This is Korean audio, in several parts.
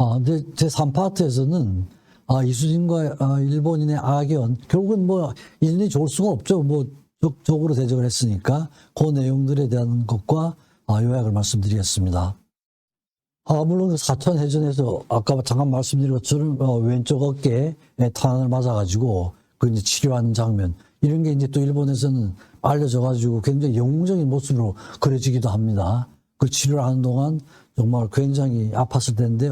근데 제3파트에서는 이수진과 일본인의 악연, 결국은 뭐 인연이 좋을 수가 없죠. 뭐 적으로 대적을 했으니까 그 내용들에 대한 것과 요약을 말씀드리겠습니다. 물론 그 사천 해전에서 아까 잠깐 말씀드린 것처럼 왼쪽 어깨에 탄환을 맞아가지고 그 이제 치료하는 장면, 이런 게 이제 또 일본에서는 알려져가지고 굉장히 영웅적인 모습으로 그려지기도 합니다. 그 치료를 하는 동안 정말 굉장히 아팠을 텐데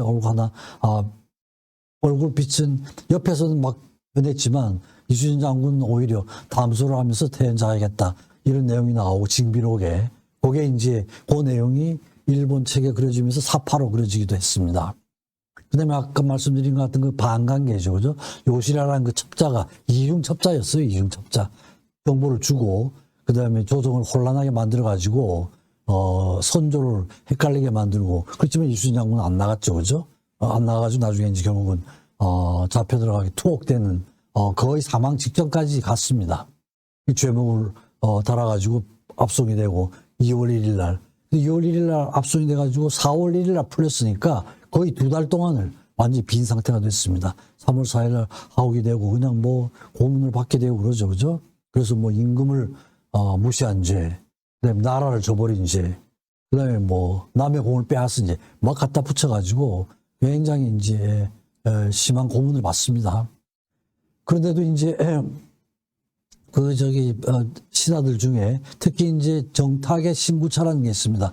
얼굴 빛은 옆에서는 막 변했지만 이수진 장군은 오히려 담소를 하면서 퇴원자야겠다, 이런 내용이 나오고 징비록에 그게 이제 그 내용이 일본 책에 그려지면서 사파로 그려지기도 했습니다. 그 다음에 아까 말씀드린 것 같은 그 반관계죠. 그죠? 요시라라는 그 첩자가 이중첩자였어요. 이중첩자. 정보를 주고, 그 다음에 조정을 혼란하게 만들어가지고, 선조를 헷갈리게 만들고, 그렇지만 이수진 장군은 안 나갔죠. 그죠? 안 나가가지고 나중에 이제 결국은, 잡혀 들어가게 투옥되는, 거의 사망 직전까지 갔습니다. 이 죄목을, 달아가지고 압송이 되고, 2월 1일 날. 2월 1일 날 압송이 돼가지고 4월 1일 날 풀렸으니까 거의 2달 동안을 완전히 빈 상태가 됐습니다. 3월 4일 날 하옥이 되고 그냥 뭐 고문을 받게 되고 그러죠. 그죠? 그래서 뭐 임금을 무시한 죄, 그다음에 나라를 줘버린 죄, 그다음에 뭐 남의 공을 빼앗은 죄 막 갖다 붙여가지고 굉장히 이제 심한 고문을 받습니다. 그런데도 이제 신하들 중에 특히 이제 정탁의 신구차라는 게 있습니다.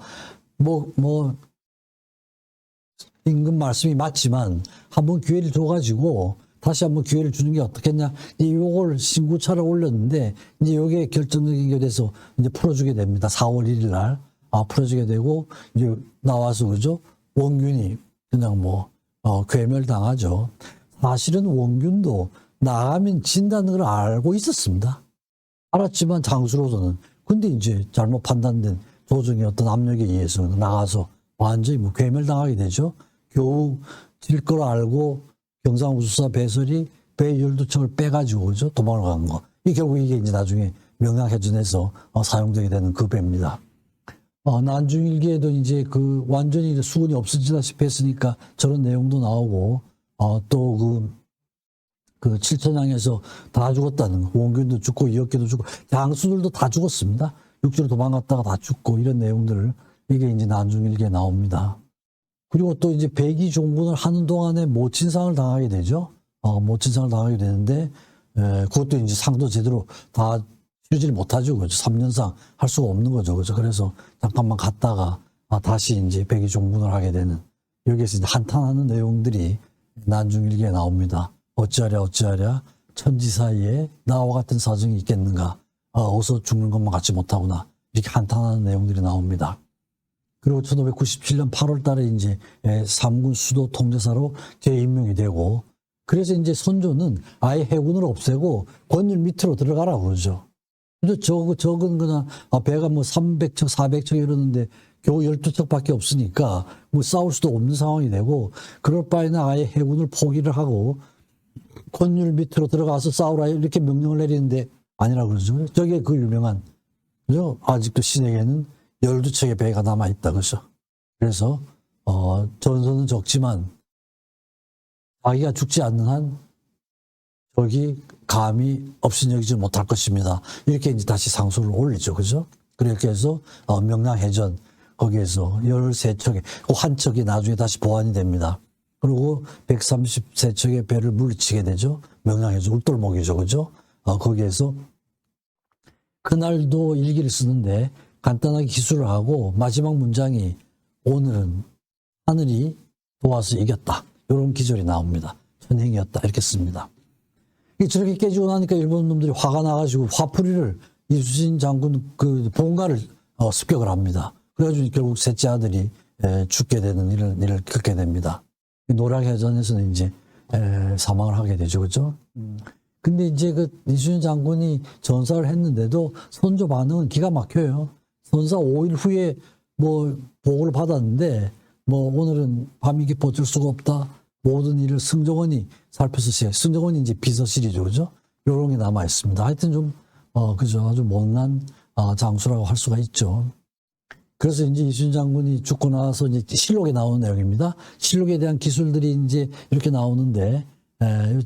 임금 말씀이 맞지만 한번 기회를 줘가지고 다시 한번 기회를 주는 게 어떻겠냐. 요걸 신구차를 올렸는데 이제 요게 결정적인 게 돼서 이제 풀어주게 됩니다. 4월 1일 날. 풀어주게 되고 이제 나와서 그죠. 원균이 그냥 괴멸당하죠. 사실은 원균도 나가면 진다는 걸 알고 있었습니다. 알았지만 장수로서는, 근데 이제 잘못 판단된 조정의 어떤 압력에 의해서 나가서 완전히 괴멸당하게 되죠. 겨우 질 걸 알고 경상우수사 배설이 배 12척을 빼가지고 그죠? 도망을 간 거. 결국 이게 이제 나중에 명량해전에서 사용되게 되는 그 배입니다. 난중일기에도 이제 완전히 수군이 없어지다시피 했으니까 저런 내용도 나오고, 또 칠천향에서 다 죽었다는 거. 원균도 죽고 이혁계도 죽고 장수들도 다 죽었습니다. 육지로 도망갔다가 다 죽고 이런 내용들, 이게 이제 난중일기에 나옵니다. 그리고 또 이제 백의 종군을 하는 동안에 모친상을 당하게 되죠. 모친상을 당하게 되는데 그것도 이제 상도 제대로 다 치르지를 못하죠. 그죠? 3년상 할 수가 없는 거죠. 그죠? 그래서 잠깐만 갔다가 다시 이제 백의 종군을 하게 되는, 여기에서 이제 한탄하는 내용들이 난중일기에 나옵니다. 어찌하랴 천지 사이에 나와 같은 사정이 있겠는가. 어서 죽는 것만 같지 못하구나. 이렇게 한탄하는 내용들이 나옵니다. 그리고 1597년 8월 달에 이제 3군 수도 통제사로 재임명이 되고, 그래서 이제 선조는 아예 해군을 없애고 권율 밑으로 들어가라고 그러죠. 근데 적은 그냥 배가 300척, 400척 이러는데 겨우 12척밖에 없으니까 싸울 수도 없는 상황이 되고, 그럴 바에는 아예 해군을 포기를 하고 권율 밑으로 들어가서 싸우라 이렇게 명령을 내리는데 아니라고 그러죠. 저게 그 유명한, 그죠? 아직도 신에게는 12척의 배가 남아있다. 그죠? 그래서, 전선은 적지만 자기가 죽지 않는 한 적이 감히 업신여기지 못할 것입니다. 이렇게 이제 다시 상소를 올리죠. 그죠? 그렇게 해서, 명량해전, 거기에서 13척의, 한 척이 나중에 다시 보완이 됩니다. 그리고 133척의 배를 물리치게 되죠. 명량해전 울돌목이죠. 그죠? 거기에서 그날도 일기를 쓰는데 간단하게 기술을 하고 마지막 문장이 오늘은 하늘이 도와서 이겼다. 이런 기절이 나옵니다. 천행이었다. 이렇게 씁니다. 저렇게 깨지고 나니까 일본 놈들이 화가 나가지고 화풀이를 이수진 장군 본가를 습격을 합니다. 그래가지고 결국 셋째 아들이 죽게 되는 일을 겪게 됩니다. 노량해전에서는 이제 사망을 하게 되죠. 그죠? 근데 이제 이수진 장군이 전사를 했는데도 선조 반응은 기가 막혀요. 선사 5일 후에 보고를 받았는데 오늘은 밤이 깊어 어쩔 수가 없다. 모든 일을 승정원이 살펴서 승정원이 이제 비서실이죠. 그죠? 요런 게 남아 있습니다. 하여튼 좀 그죠? 아주 못난 장수라고 할 수가 있죠. 그래서 이제 이순신 장군이 죽고 나서 이제 실록에 나오는 내용입니다. 실록에 대한 기술들이 이제 이렇게 나오는데,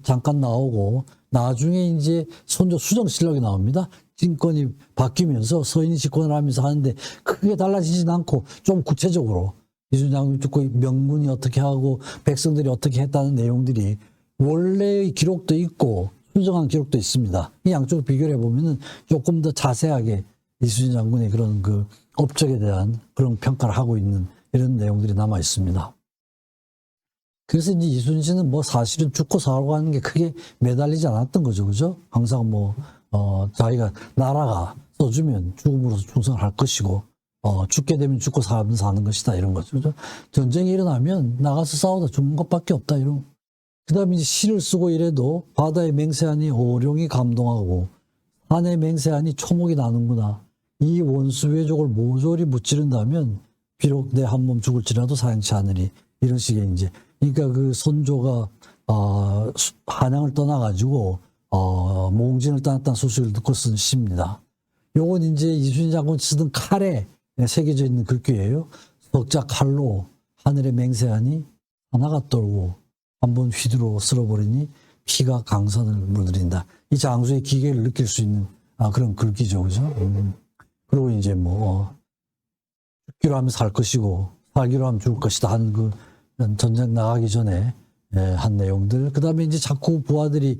잠깐 나오고, 나중에 이제 손조 수정실록이 나옵니다. 진권이 바뀌면서 서인이 집권을 하면서 하는데 크게 달라지진 않고 좀 구체적으로 이순신 장군이 죽고 명군이 어떻게 하고 백성들이 어떻게 했다는 내용들이 원래의 기록도 있고 수정한 기록도 있습니다. 이 양쪽을 비교를 해보면은 조금 더 자세하게 이순신 장군의 그런 그 업적에 대한 그런 평가를 하고 있는 이런 내용들이 남아 있습니다. 그래서 이제 이순신은 뭐 사실은 죽고 살고 하는 게 크게 매달리지 않았던 거죠. 그죠? 항상 뭐, 자기가 나라가 써주면 죽음으로써 충성을 할 것이고, 죽게 되면 죽고 살면 사는 것이다. 이런 거죠. 그죠? 전쟁이 일어나면 나가서 싸우다 죽는 것밖에 없다. 이런. 그 다음에 이제 시를 쓰고 이래도 바다의 맹세하니 오룡이 감동하고, 산의 맹세하니 초목이 나는구나. 이 원수외족을 모조리 무찌른다면 비록 내 한 몸 죽을지라도 사양치 않으리. 이런 식의 이제 그러니까 그 선조가 한양을 떠나가지고 몽진을 떠났다는 소식을 듣고 쓴 시입니다. 요건 이제 이순신 장군이 쓰던 칼에 새겨져 있는 글귀예요. 석자 칼로 하늘에 맹세하니 하나가 떨고 한번 휘두르 쓸어버리니 피가 강산을 물들인다. 이 장수의 기계를 느낄 수 있는 그런 글귀죠, 그죠? 그리고 이제 뭐 죽기로 하면 살 것이고 살기로 하면 죽을 것이다 하는 그 전쟁 나가기 전에 한 내용들. 그 다음에 이제 자꾸 부하들이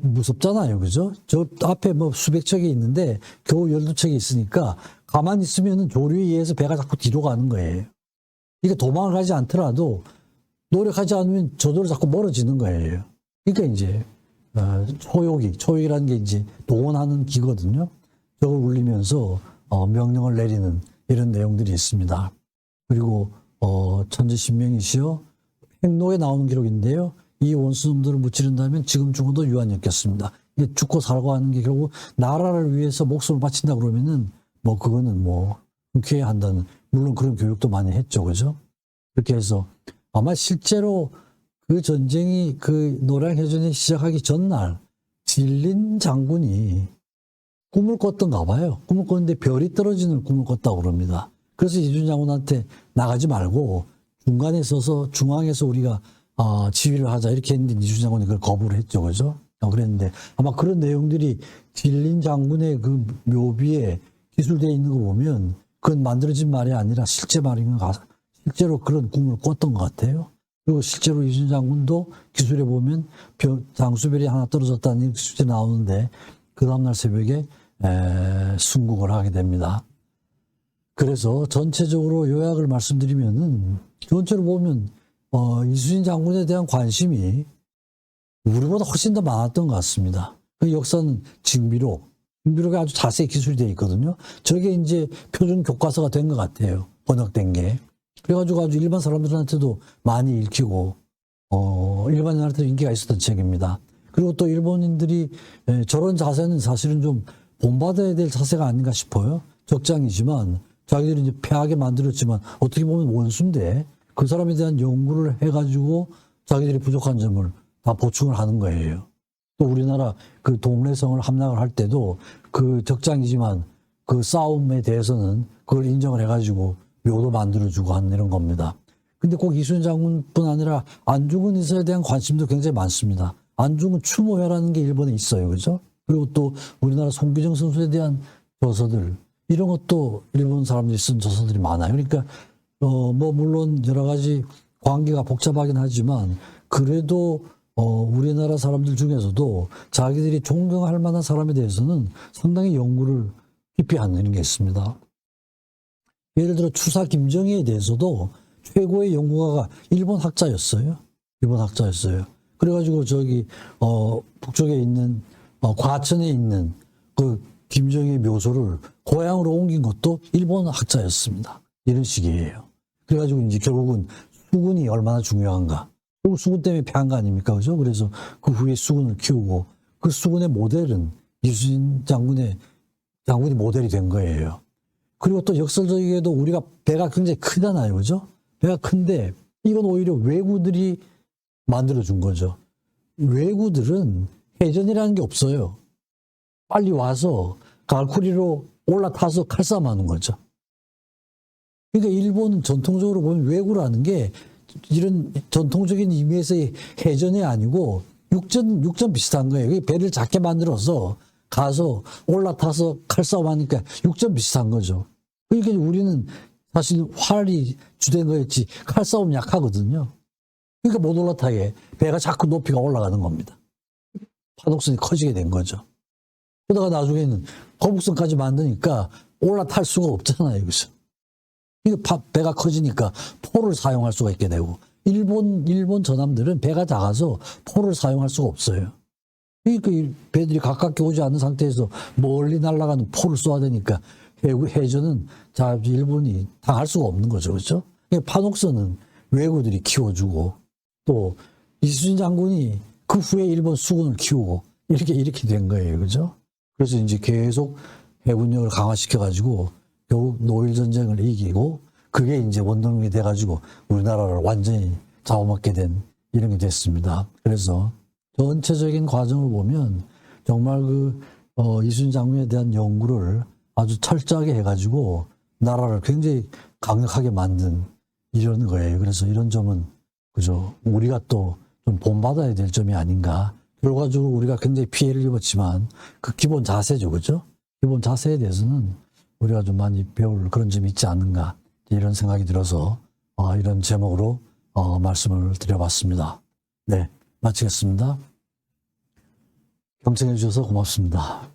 무섭잖아요. 그죠? 저 앞에 뭐 수백 척이 있는데 겨우 12척이 있으니까 가만히 있으면은 조류에 의해서 배가 자꾸 뒤로 가는 거예요. 그러니까 도망을 가지 않더라도 노력하지 않으면 저절로 자꾸 멀어지는 거예요. 그러니까 이제 초욕이라는 게 이제 동원하는 기거든요. 저걸 울리면서 명령을 내리는 이런 내용들이 있습니다. 그리고 천지신명이시여 행로에 나오는 기록인데요. 이 원수놈들을 무찌른다면 지금 죽어도 유한이 없겠습니다. 이게 죽고 살고 하는 게 결국 나라를 위해서 목숨을 바친다 그러면은 뭐 그거는 뭐 흔쾌해야 한다는, 물론 그런 교육도 많이 했죠. 그죠? 그렇게 해서 아마 실제로 그 전쟁이 그 노량해전이 시작하기 전날 진린 장군이 꿈을 꿨던가 봐요. 꿈을 꿨는데 별이 떨어지는 꿈을 꿨다고 그럽니다. 그래서 이순신 장군한테 나가지 말고 중간에 서서 중앙에서 우리가 지휘를 하자 이렇게 했는데 이순신 장군이 그걸 거부를 했죠. 그죠? 그랬는데 아마 그런 내용들이 진린 장군의 그 묘비에 기술되어 있는 거 보면 그건 만들어진 말이 아니라 실제 말인 것 같아요. 실제로 그런 꿈을 꿨던 것 같아요. 그리고 실제로 이순신 장군도 기술에 보면 장수별이 하나 떨어졌다는 기술이 나오는데 그 다음날 새벽에 순국을 하게 됩니다. 그래서 전체적으로 요약을 말씀드리면은 전체로 보면 이순신 장군에 대한 관심이 우리보다 훨씬 더 많았던 것 같습니다. 그 역사는 징비록이 아주 자세히 기술되어 있거든요. 저게 이제 표준 교과서가 된 것 같아요. 번역된 게. 그래가지고 아주 일반 사람들한테도 많이 읽히고 일반인한테도 인기가 있었던 책입니다. 그리고 또 일본인들이 저런 자세는 사실은 좀 본받아야 될 자세가 아닌가 싶어요. 적장이지만 자기들이 이제 패하게 만들었지만 어떻게 보면 원수인데 그 사람에 대한 연구를 해가지고 자기들이 부족한 점을 다 보충을 하는 거예요. 또 우리나라 그 동래성을 함락을 할 때도 그 적장이지만 그 싸움에 대해서는 그걸 인정을 해가지고 묘도 만들어주고 하는 이런 겁니다. 근데 꼭 이순신 장군뿐 아니라 안중근 의사에 대한 관심도 굉장히 많습니다. 안중근 추모회라는 게 일본에 있어요. 그죠? 그리고 또 우리나라 송기정 선수에 대한 저서들, 이런 것도 일본 사람들이 쓴 저서들이 많아요. 그러니까 뭐 물론 여러 가지 관계가 복잡하긴 하지만 그래도 우리나라 사람들 중에서도 자기들이 존경할 만한 사람에 대해서는 상당히 연구를 깊이 하는 게 있습니다. 예를 들어 추사 김정희에 대해서도 최고의 연구가가 일본 학자였어요. 그래가지고 저기 북쪽에 있는 과천에 있는 그 김정희의 묘소를 고향으로 옮긴 것도 일본 학자였습니다. 이런 식이에요. 그래가지고 이제 결국은 수군이 얼마나 중요한가. 결국 수군 때문에 패한 거 아닙니까? 그죠? 그래서 그 후에 수군을 키우고 그 수군의 모델은 이순신 장군이 모델이 된 거예요. 그리고 또 역설적이게도 우리가 배가 굉장히 크잖아요. 그죠? 배가 큰데 이건 오히려 왜구들이 만들어준 거죠. 왜구들은 해전이라는 게 없어요. 빨리 와서 갈쿠리로 올라타서 칼싸움하는 거죠. 그러니까 일본은 전통적으로 보면 왜구라는 게 이런 전통적인 의미에서의 해전이 아니고 육전 비슷한 거예요. 배를 작게 만들어서 가서 올라타서 칼싸움 하니까 육전 비슷한 거죠. 그러니까 우리는 사실 활이 주된 거였지 칼싸움 약하거든요. 그러니까 못 올라타게 배가 자꾸 높이가 올라가는 겁니다. 파독선이 커지게 된 거죠. 그러다가 나중에는 거북선까지 만드니까 올라탈 수가 없잖아요, 여기서. 그러니까 배가 커지니까 포를 사용할 수가 있게 되고, 일본 전함들은 배가 작아서 포를 사용할 수가 없어요. 그러니까 이 배들이 가깝게 오지 않는 상태에서 멀리 날아가는 포를 쏘아야 되니까 해전은 자, 일본이 당할 수가 없는 거죠, 그렇죠? 그러니까 판옥선은 왜구들이 키워주고, 또 이순신 장군이 그 후에 일본 수군을 키우고, 이렇게 된 거예요, 그죠? 그래서 이제 계속 해군력을 강화시켜가지고 결국 노일전쟁을 이기고 그게 이제 원동력이 돼가지고 우리나라를 완전히 잡아먹게 된 이런 게 됐습니다. 그래서 전체적인 과정을 보면 정말 이순신 장군에 대한 연구를 아주 철저하게 해가지고 나라를 굉장히 강력하게 만든 이런 거예요. 그래서 이런 점은 그죠? 우리가 또 좀 본받아야 될 점이 아닌가. 결과적으로 우리가 굉장히 피해를 입었지만 그 기본 자세죠, 그죠? 기본 자세에 대해서는 우리가 좀 많이 배울 그런 점이 있지 않는가 이런 생각이 들어서 이런 제목으로 말씀을 드려봤습니다. 네, 마치겠습니다. 경청해 주셔서 고맙습니다.